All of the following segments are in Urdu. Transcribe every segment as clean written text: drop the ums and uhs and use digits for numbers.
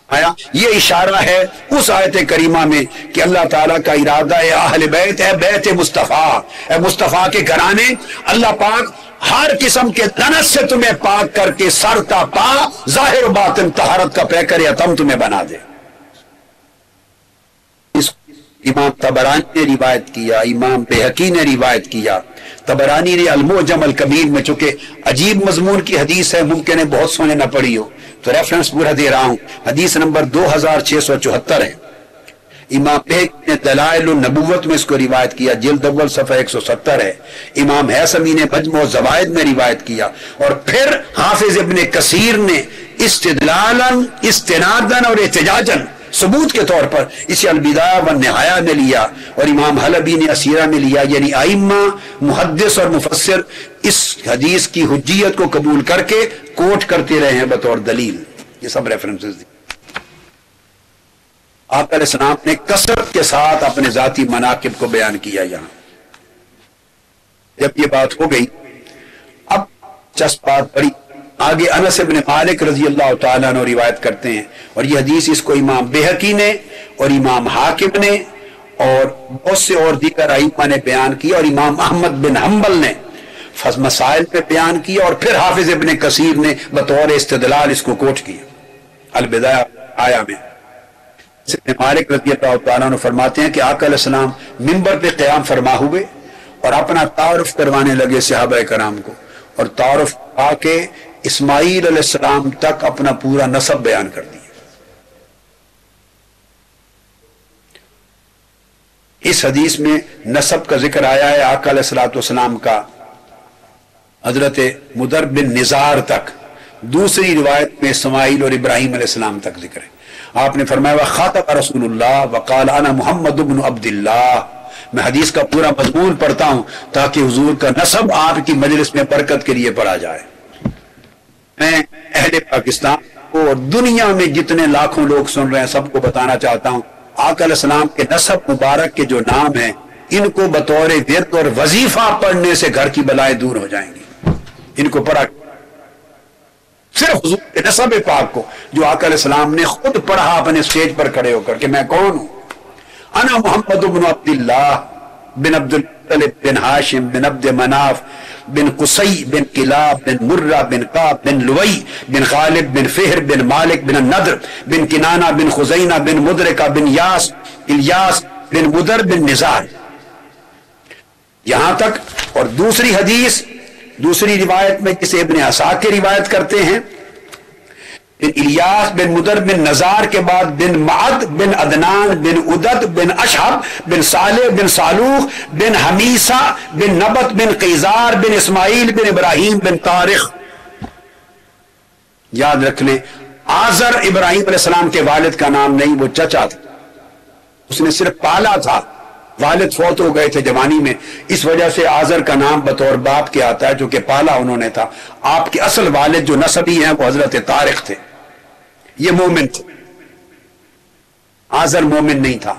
آیا یہ اشارہ ہے اس آیت کریمہ میں کہ اللہ تعالیٰ کا ارادہ ہے اہل بیت ہے، بیت مصطفیٰ ہے، مصطفیٰ کے گھرانے، اللہ پاک ہر قسم کے دنس سے تمہیں پاک کر کے سر تا پا ظاہر و باطن طہارت کا پیکر اتم تمہیں بنا دے۔ اس امام طبرانی نے روایت کیا، امام بہقی نے روایت کیا۔ طبرانی نے المعجم الکبیر میں، چونکہ عجیب مضمون کی حدیث ہے، ممکن ہے بہت سونے نہ پڑی ہو تو ریفرنس پورا دے رہا ہوں، حدیث نمبر 2674 ہے۔ امام بہقی نے دلائل النبوت میں اس کو روایت کیا، جلد اول صفحہ 170 ہے۔ امام حیثمی نے مجموع الزوائد میں روایت کیا، اور پھر حافظ ابن کثیر نے استدلالا استنادا اور احتجاجا ثبوت کے طور پر اسے البدایہ والنہایہ میں لیا، اور امام حلبی نے اسیرہ میں لیا، یعنی ائمہ محدث اور مفسر اس حدیث کی حجیت کو قبول کر کے کوٹ کرتے رہے ہیں بطور دلیل۔ یہ سب ریفرنسز دی۔ آقا علیہ السلام نے کثرت کے ساتھ اپنے ذاتی مناقب کو بیان کیا۔ یہاں جب یہ بات ہو گئی، اب چسپ بات پڑی آگے۔ انس بن مالک رضی اللہ تعالیٰ عنہ روایت کرتے ہیں، اور یہ حدیث اس کو امام بہقی نے اور امام حاکم نے اور بہت سے اور دیگر ائمہ نے بیان کیا، اور امام احمد بن حنبل نے مسائل پہ بیان کیا، اور پھر حافظ ابن کثیر نے بطور استدلال اس کو کوٹ کیا البدایہ آیا میں۔ ابن مالک رضی اللہ تعالیٰ عنہ فرماتے ہیں کہ آقا علیہ السلام منبر پہ قیام فرما ہوئے اور اپنا تعارف کروانے لگے صحابہ کرام کو، اور تعارف آ کے اسماعیل علیہ السلام تک اپنا پورا نسب بیان کر دیا۔ اس حدیث میں نسب کا ذکر آیا ہے آقا علیہ السلام کا حضرت مدر بن نزار تک، دوسری روایت میں اسماعیل اور ابراہیم علیہ السلام تک ذکر ہے۔ آپ نے فرمایا وخاطب رسول اللہ وقال انا محمد بن عبد اللہ۔ میں حدیث کا پورا مضمون پڑھتا ہوں تاکہ حضور کا نسب آپ کی مجلس میں برکت کے لیے پڑھا جائے۔ میں اہل پاکستان کو اور دنیا میں جتنے لاکھوں لوگ سن رہے ہیں سب کو بتانا چاہتا ہوں، آقا علیہ السلام کے نسب مبارک کے جو نام ہیں، ان کو بطور ورد اور وظیفہ پڑھنے سے گھر کی بلائیں دور ہو جائیں گی۔ ان کو پڑھا، صرف حضور کے نسب پاک کو جو آقا علیہ السلام نے خود پڑھا اپنے سٹیج پر کھڑے ہو کر کہ میں کون ہوں، انا محمد بن عبد اللہ بن عبد المطلب بن ہاشم بن عبد مناف بن قصی بن کلاب بن مرہ بن قاب بن لوئی بن غالب بن فہر بن مالک بن النضر بن کنانہ بن خزینہ بن مدرکہ بن یاس الیاس بن مدر بن نزار، یہاں تک۔ اور دوسری حدیث، دوسری روایت میں جسے ابن عساکر روایت کرتے ہیں، بن الیاس بن مدر بن نزار کے بعد بن معد بن عدنان بن عدد بن اشہب بن صالح بن صالوح بن حمیسہ بن نبت بن قیزار بن اسماعیل بن ابراہیم بن طارق۔ یاد رکھ لیں، آزر ابراہیم علیہ السلام کے والد کا نام نہیں، وہ چچا تھا، اس نے صرف پالا تھا، والد فوت ہو گئے تھے جوانی میں، اس وجہ سے آزر کا نام بطور باپ کے آتا ہے، جو کہ پالا انہوں نے تھا۔ آپ کے اصل والد جو نسبی ہیں وہ حضرت طارق تھے، یہ مومن تھے، آزر مومن نہیں تھا۔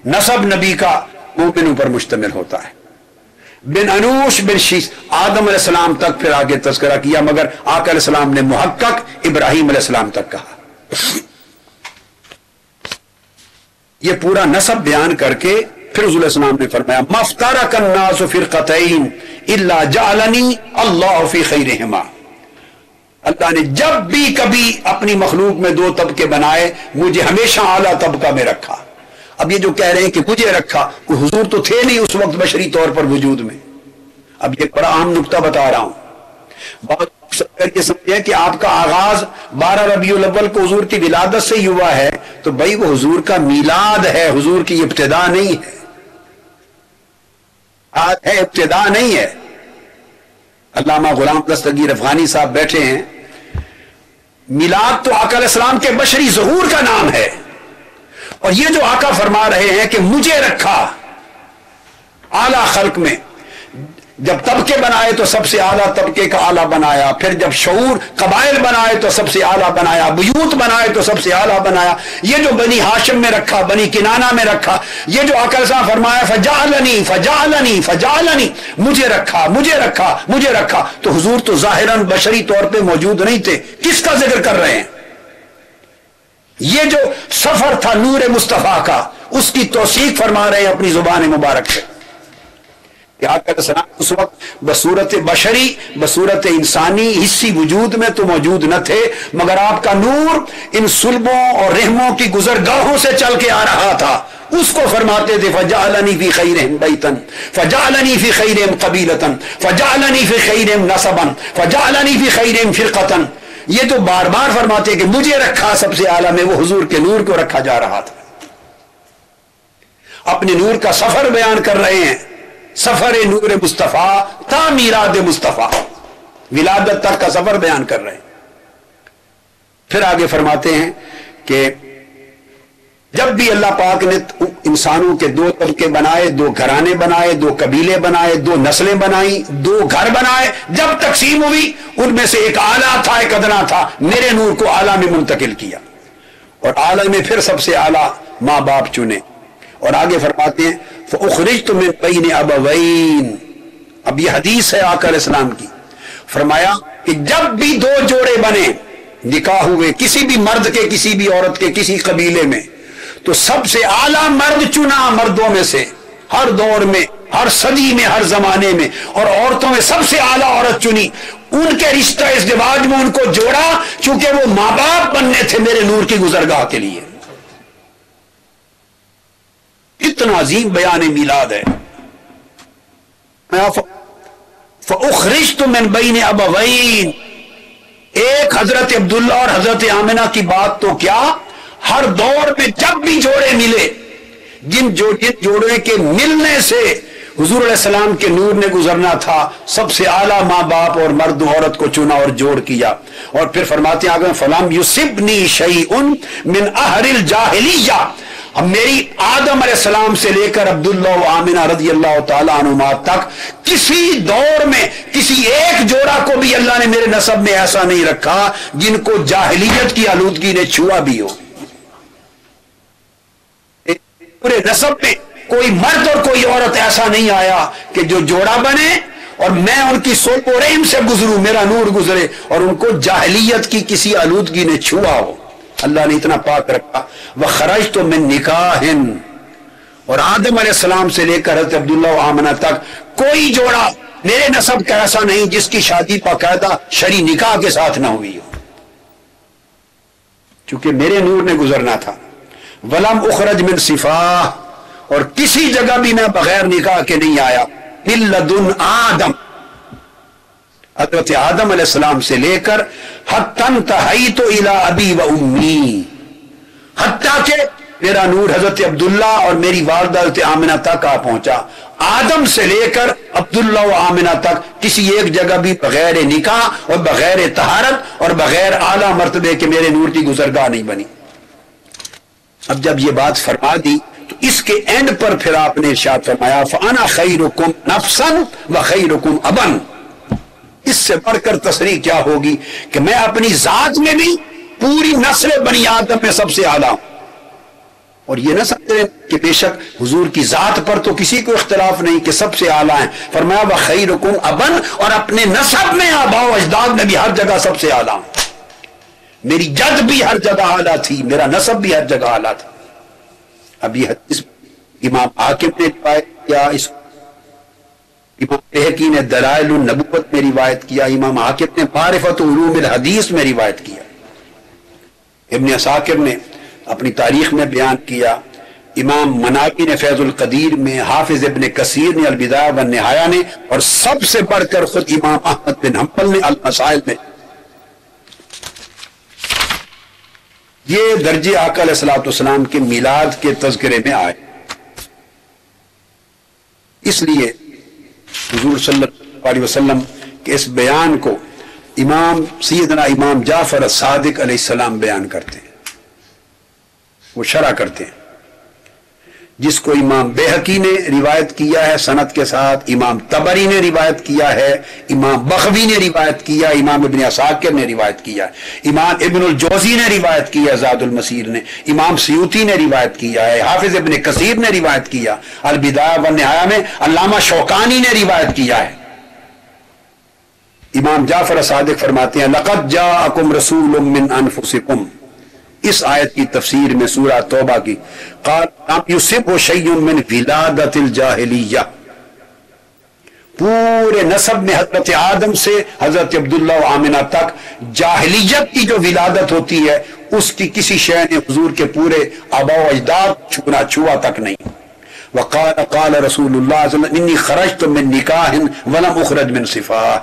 نسب نبی کا مومنوں پر مشتمل ہوتا ہے۔ بن انوش بن شیس، آدم علیہ السلام تک پھر آگے تذکرہ کیا، مگر آقا علیہ السلام نے محقق ابراہیم علیہ السلام تک کہا۔ یہ پورا نسب بیان کر کے پھر حضور علیہ السلام نے فرمایا مفترق الناس فرقتین الا جعلنی اللہ فی خیرہما۔ اللہ نے جب بھی کبھی اپنی مخلوق میں دو طبقے بنائے، مجھے ہمیشہ اعلیٰ طبقہ میں رکھا۔ اب یہ جو کہہ رہے ہیں کہ مجھے رکھا، وہ حضور تو تھے نہیں اس وقت بشری طور پر وجود میں۔ اب یہ بڑا اہم نقطہ بتا رہا ہوں، بہت یہ سمجھے کہ آپ کا آغاز 12 ربیع الاول کو حضور کی ولادت سے ہی ہوا ہے، تو بھائی وہ حضور کا میلاد ہے، حضور کی ابتدا نہیں ہے، آج ہے ابتدا نہیں ہے۔ علامہ غلام دستگیر افغانی صاحب بیٹھے ہیں، میلاد تو آقا علیہ السلام کے بشری ظہور کا نام ہے، اور یہ جو آقا فرما رہے ہیں کہ مجھے رکھا اعلیٰ خلق میں، جب طبقے بنائے تو سب سے اعلیٰ طبقے کا اعلیٰ بنایا، پھر جب شعور قبائل بنائے تو سب سے اعلیٰ بنایا، بیوت بنائے تو سب سے اعلیٰ بنایا۔ یہ جو بنی ہاشم میں رکھا، بنی کنانہ میں رکھا، یہ جو آقا صاحب فرمایا فجعلنی فجعلنی فجعلنی، مجھے رکھا مجھے رکھا مجھے رکھا، تو حضور تو ظاہراً بشری طور پہ موجود نہیں تھے، کس کا ذکر کر رہے ہیں؟ یہ جو سفر تھا نور مصطفیٰ کا، اس کی توثیق فرما رہے ہیں اپنی زبان مبارک سے کہ آقا علیہ السلام اس وقت بصورت بشری، بصورت انسانی حصی وجود میں تو موجود نہ تھے، مگر آپ کا نور ان صلبوں اور رحموں کی گزرگاہوں سے چل کے آ رہا تھا۔ اس کو فرماتے تھے فجعلنی فی خیرہم بیتن، فجعلنی فی خیرہم قبیلتن، فجعلنی فی خیرہم نسبن، فجعلنی فی خیرہم فرقتن۔ یہ تو بار بار فرماتے کہ مجھے رکھا سب سے اعلیٰ میں، وہ حضور کے نور کو رکھا جا رہا تھا۔ اپنے نور کا سفر بیان کر رہے ہیں، سفر نور مصطفیٰ تا میراد مصطفیٰ، ولادت تک کا سفر بیان کر رہے ہیں۔ پھر آگے فرماتے ہیں کہ جب بھی اللہ پاک نے انسانوں کے دو طبقے بنائے، دو گھرانے بنائے، دو قبیلے بنائے، دو نسلیں بنائیں، دو گھر بنائے، جب تقسیم ہوئی ان میں سے ایک اعلیٰ تھا ایک ادنا تھا، میرے نور کو اعلیٰ میں منتقل کیا، اور اعلیٰ میں پھر سب سے اعلیٰ ماں باپ چنے۔ اور آگے فرماتے ہیں فَأُخْرِجْتُ مِن بَيْنِ أَبَوَيْنِ، اب یہ حدیث ہے آقا علیہ السلام کی، فرمایا کہ جب بھی دو جوڑے بنے، نکاح ہوئے کسی بھی مرد کے کسی بھی عورت کے کسی قبیلے میں، تو سب سے اعلیٰ مرد چنا مردوں میں سے، ہر دور میں، ہر صدی میں، ہر زمانے میں، اور عورتوں میں سب سے اعلیٰ عورت چنی، ان کے رشتہ ازدواج میں ان کو جوڑا، چونکہ وہ ماں باپ بننے تھے میرے نور کی گزرگاہ کے لیے۔ اتنا عظیم بیان میلاد ہے۔ فَأُخْرِجْتُ مِن بَيْنِ أَبَوَيْنِ، ایک حضرت عبداللہ اور حضرت آمنہ کی بات تو کیا، ہر دور میں جب بھی جوڑے ملے، جن جوڑے کے ملنے سے حضور علیہ السلام کے نور نے گزرنا تھا، سب سے اعلیٰ ماں باپ اور مرد عورت کو چنا اور جوڑ کیا۔ اور پھر فرماتے ہیں آگے فَلَمْ يُصِبْنِي شَيْءٌ مِّنْ أَهْلِ الْجَاهِلِيَّةِ، اب میری آدم علیہ السلام سے لے کر عبداللہ و آمنہ رضی اللہ تعالیٰ عنہما تک کسی دور میں کسی ایک جوڑا کو بھی اللہ نے میرے نسب میں ایسا نہیں رکھا جن کو جاہلیت کی آلودگی نے چھوا بھی ہو۔ پورے نسب میں کوئی مرد اور کوئی عورت ایسا نہیں آیا کہ جو جوڑا بنے اور میں ان کی صلب و رحم سے گزروں، میرا نور گزرے اور ان کو جاہلیت کی کسی آلودگی نے چھوا ہو۔ اللہ نے اتنا پاک رکھا۔ وَخَرَجْتُ مِن نِکَاحٍ، اور آدم علیہ السلام سے لے کر حضرت عبداللہ و آمنہ تک کوئی جوڑا میرے نسب کا ایسا نہیں جس کی شادی باقاعدہ شرعی نکاح کے ساتھ نہ ہوئی ہو، چونکہ میرے نور نے گزرنا تھا۔ وَلَمْ أُخْرَجْ مِن صِفَاحٍ، اور کسی جگہ بھی میں بغیر نکاح کے نہیں آیا۔ مِن لَدُنْ آدم، حضرت آدم علیہ السلام سے لے کر حتی انتہیت الی ابی و امی، حتیٰ کہ میرا نور حضرت عبداللہ اور میری والدہ حضرت آمنہ تک آ پہنچا۔ آدم سے لے کر عبداللہ و آمنہ تک کسی ایک جگہ بھی بغیر نکاح اور بغیر طہارت اور بغیر اعلیٰ مرتبے کے میرے نور کی گزرگاہ نہیں بنی۔ اب جب یہ بات فرما دی تو اس کے اینڈ پر پھر آپ نے ارشاد فرمایا فَأَنَا خَيْرُكُمْ نَفْسًا وَخَيْرُكُمْ أَبًا، اس سے بڑھ کر تصریح کیا ہوگی کہ میں اپنی ذات میں بھی پوری نسل بنی آدم میں سب سے اعلیٰ ہوں۔ اور یہ نہ سمجھیں کہ بے شک حضور کی ذات پر تو کسی کو اختلاف نہیں کہ سب سے اعلیٰ ہیں، فرمایا وَخَيْرُكُمْ أَبًا، اور اپنے نسب میں آباء و اجداد میں بھی ہر جگہ سب سے اعلیٰ ہوں۔ میری جد بھی ہر جگہ اعلیٰ تھی، میرا نسب بھی ہر جگہ اعلیٰ تھا۔ اب یہ حدیث امام حاکم نے روایت کیا، اس امام بہقی نے دلائل النبوت میں روایت کیا، امام حاکم نے معرفت علوم الحدیث میں روایت کیا، ابن عساکر نے اپنی تاریخ میں بیان کیا، امام مناوی نے فیض القدیر میں، حافظ ابن کثیر نے البدایہ والنہایہ نے، اور سب سے بڑھ کر خود امام احمد بن حنبل نے المسائل میں یہ درجے آقا علیہ الصلوۃ والسلام کے میلاد کے تذکرے میں آئے۔ اس لیے حضور صلی اللہ علیہ وسلم کے اس بیان کو سیدنا امام جعفر الصادق علیہ السلام بیان کرتے ہیں، وہ شرح کرتے ہیں، جس کو امام بہقی نے روایت کیا ہے سند کے ساتھ، امام طبری نے روایت کیا ہے، امام بغوی نے روایت کیا، امام ابن عساکر نے روایت کیا، امام ابن الجوزی نے روایت کیا، زاد المسیر نے، امام سیوطی نے روایت کیا ہے، حافظ ابن کثیر نے روایت کیا، البدایہ والنہایہ میں علامہ شوکانی نے روایت کیا ہے۔ امام جعفر صادق فرماتے ہیں لقد جاءکم رسول من انفسکم، اس آیت کی تفسیر میں سورہ توبہ کی قال لم یصب شیء من ولادت الجاہلیہ، پورے نسب میں حضرت آدم سے حضرت عبداللہ و آمنہ تک جاہلیت کی جو ولادت ہوتی ہے اس کی کسی شے نے حضور کے پورے آباء و اجداد چھوا تک نہیں۔ وقال قال رسول اللہ صلی اللہ علیہ وسلم انی خرجت من نکاح ولم اخرج من صفاح،